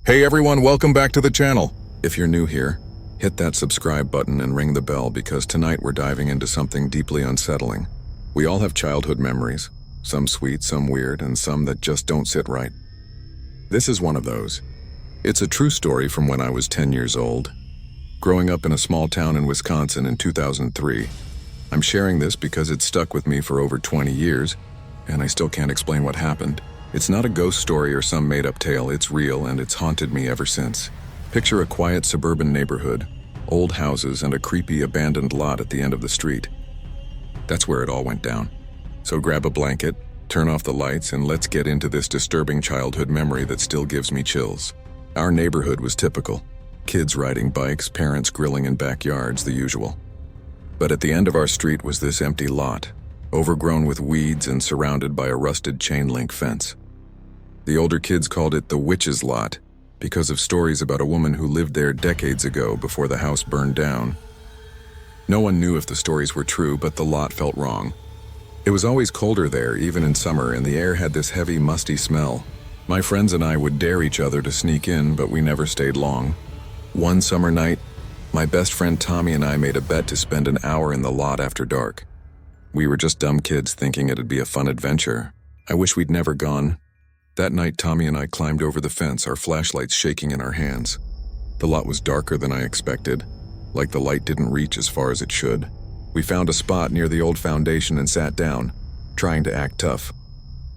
Hey everyone, welcome back to the channel. If you're new here, hit that subscribe button and ring the bell because tonight we're diving into something deeply unsettling. We all have childhood memories, some sweet, some weird, and some that just don't sit right. This is one of those. It's a true story from when I was 10 years old. Growing up in a small town in Wisconsin in 2003, I'm sharing this because it stuck with me for over 20 years, and I still can't explain what happened. It's not a ghost story or some made-up tale, it's real and it's haunted me ever since. Picture a quiet suburban neighborhood, old houses and a creepy abandoned lot at the end of the street. That's where it all went down. So grab a blanket, turn off the lights, and let's get into this disturbing childhood memory that still gives me chills. Our neighborhood was typical. Kids riding bikes, parents grilling in backyards, the usual. But at the end of our street was this empty lot, overgrown with weeds and surrounded by a rusted chain-link fence. The older kids called it the witch's lot because of stories about a woman who lived there decades ago before the house burned down. No one knew if the stories were true, but the lot felt wrong. It was always colder there, even in summer, and the air had this heavy, musty smell. My friends and I would dare each other to sneak in, but we never stayed long. One summer night, my best friend Tommy and I made a bet to spend an hour in the lot after dark. We were just dumb kids thinking it'd be a fun adventure. I wish we'd never gone. That night, Tommy and I climbed over the fence, our flashlights shaking in our hands. The lot was darker than I expected, like the light didn't reach as far as it should. We found a spot near the old foundation and sat down, trying to act tough.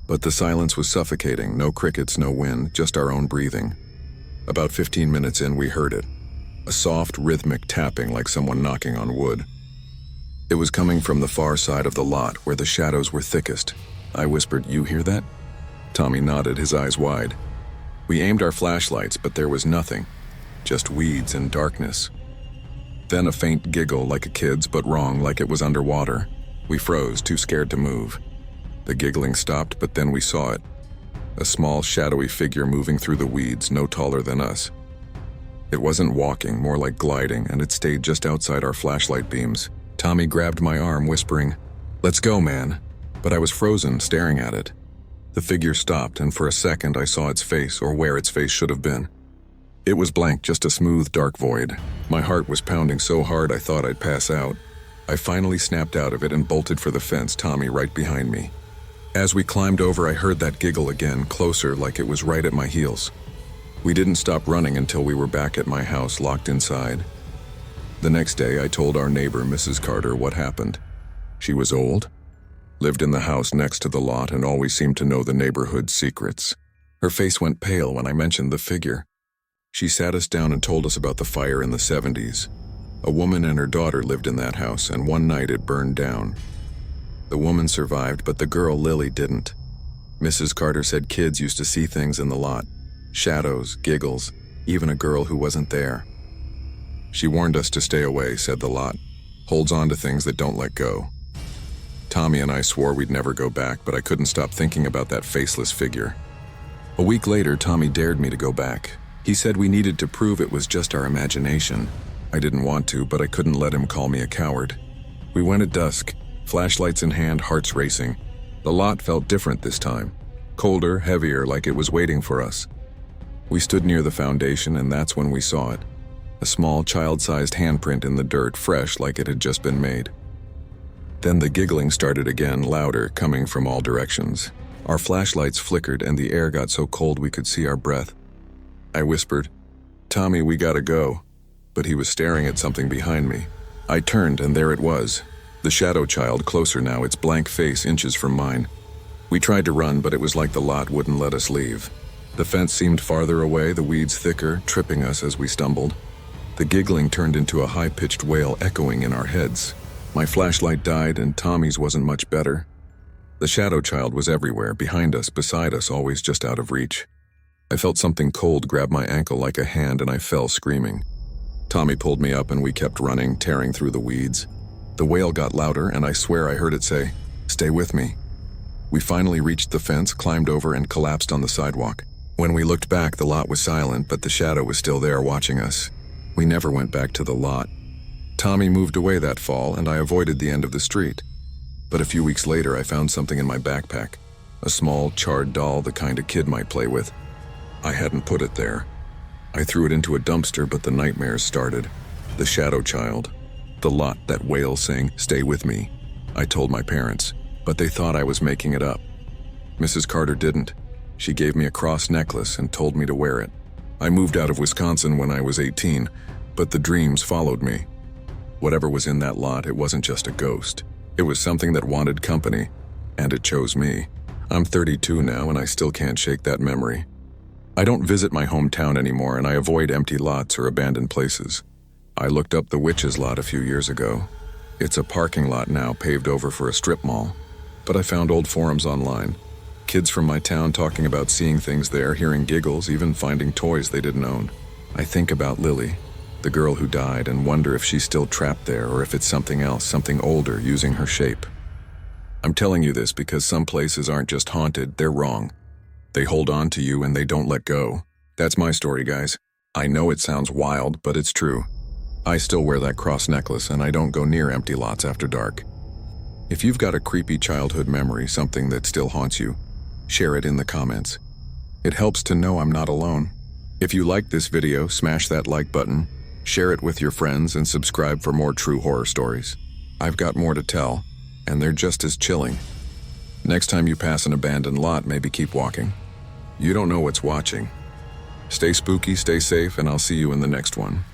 But the silence was suffocating, no crickets, no wind, just our own breathing. About 15 minutes in, we heard it. A soft, rhythmic tapping like someone knocking on wood. It was coming from the far side of the lot, where the shadows were thickest. I whispered, "You hear that?" Tommy nodded, his eyes wide. We aimed our flashlights, but there was nothing. Just weeds and darkness. Then a faint giggle, like a kid's, but wrong, like it was underwater. We froze, too scared to move. The giggling stopped, but then we saw it. A small, shadowy figure moving through the weeds, no taller than us. It wasn't walking, more like gliding, and it stayed just outside our flashlight beams. Tommy grabbed my arm, whispering, "Let's go, man." But I was frozen, staring at it. The figure stopped, and for a second I saw its face, or where its face should have been. It was blank, just a smooth, dark void. My heart was pounding so hard I thought I'd pass out. I finally snapped out of it and bolted for the fence, Tommy right behind me. As we climbed over, I heard that giggle again, closer, like it was right at my heels. We didn't stop running until we were back at my house, locked inside. The next day, I told our neighbor, Mrs. Carter, what happened. She was old, lived in the house next to the lot, and always seemed to know the neighborhood's secrets. Her face went pale when I mentioned the figure. She sat us down and told us about the fire in the 70s. A woman and her daughter lived in that house, and one night it burned down. The woman survived, but the girl, Lily, didn't. Mrs. Carter said kids used to see things in the lot. Shadows, giggles, even a girl who wasn't there. She warned us to stay away, said the lot. Holds on to things that don't let go. Tommy and I swore we'd never go back, but I couldn't stop thinking about that faceless figure. A week later, Tommy dared me to go back. He said we needed to prove it was just our imagination. I didn't want to, but I couldn't let him call me a coward. We went at dusk, flashlights in hand, hearts racing. The lot felt different this time. Colder, heavier, like it was waiting for us. We stood near the foundation, and that's when we saw it. A small, child-sized handprint in the dirt, fresh like it had just been made. Then the giggling started again, louder, coming from all directions. Our flashlights flickered, and the air got so cold we could see our breath. I whispered, "Tommy, we gotta go." But he was staring at something behind me. I turned, and there it was. The shadow child, closer now, its blank face inches from mine. We tried to run, but it was like the lot wouldn't let us leave. The fence seemed farther away, the weeds thicker, tripping us as we stumbled. The giggling turned into a high-pitched wail echoing in our heads. My flashlight died, and Tommy's wasn't much better. The shadow child was everywhere, behind us, beside us, always just out of reach. I felt something cold grab my ankle like a hand, and I fell screaming. Tommy pulled me up, and we kept running, tearing through the weeds. The wail got louder, and I swear I heard it say, "Stay with me." We finally reached the fence, climbed over, and collapsed on the sidewalk. When we looked back, the lot was silent, but the shadow was still there watching us. We never went back to the lot. Tommy moved away that fall, and I avoided the end of the street. But a few weeks later, I found something in my backpack. A small, charred doll, the kind a kid might play with. I hadn't put it there. I threw it into a dumpster, but the nightmares started. The shadow child. The lot that wails saying, "Stay with me." I told my parents, but they thought I was making it up. Mrs. Carter didn't. She gave me a cross necklace and told me to wear it. I moved out of Wisconsin when I was 18, but the dreams followed me. Whatever was in that lot, it wasn't just a ghost. It was something that wanted company, and it chose me. I'm 32 now, and I still can't shake that memory. I don't visit my hometown anymore, and I avoid empty lots or abandoned places. I looked up the Witches lot a few years ago. It's a parking lot now paved over for a strip mall. But I found old forums online. Kids from my town talking about seeing things there, hearing giggles, even finding toys they didn't own. I think about Lily, the girl who died, and wonder if she's still trapped there or if it's something else, something older, using her shape. I'm telling you this because some places aren't just haunted, they're wrong. They hold on to you and they don't let go. That's my story, guys. I know it sounds wild, but it's true. I still wear that cross necklace, and I don't go near empty lots after dark. If you've got a creepy childhood memory, something that still haunts you, share it in the comments. It helps to know I'm not alone. If you liked this video, smash that like button, share it with your friends, and subscribe for more true horror stories. I've got more to tell, and they're just as chilling. Next time you pass an abandoned lot, maybe keep walking. You don't know what's watching. Stay spooky, stay safe, and I'll see you in the next one.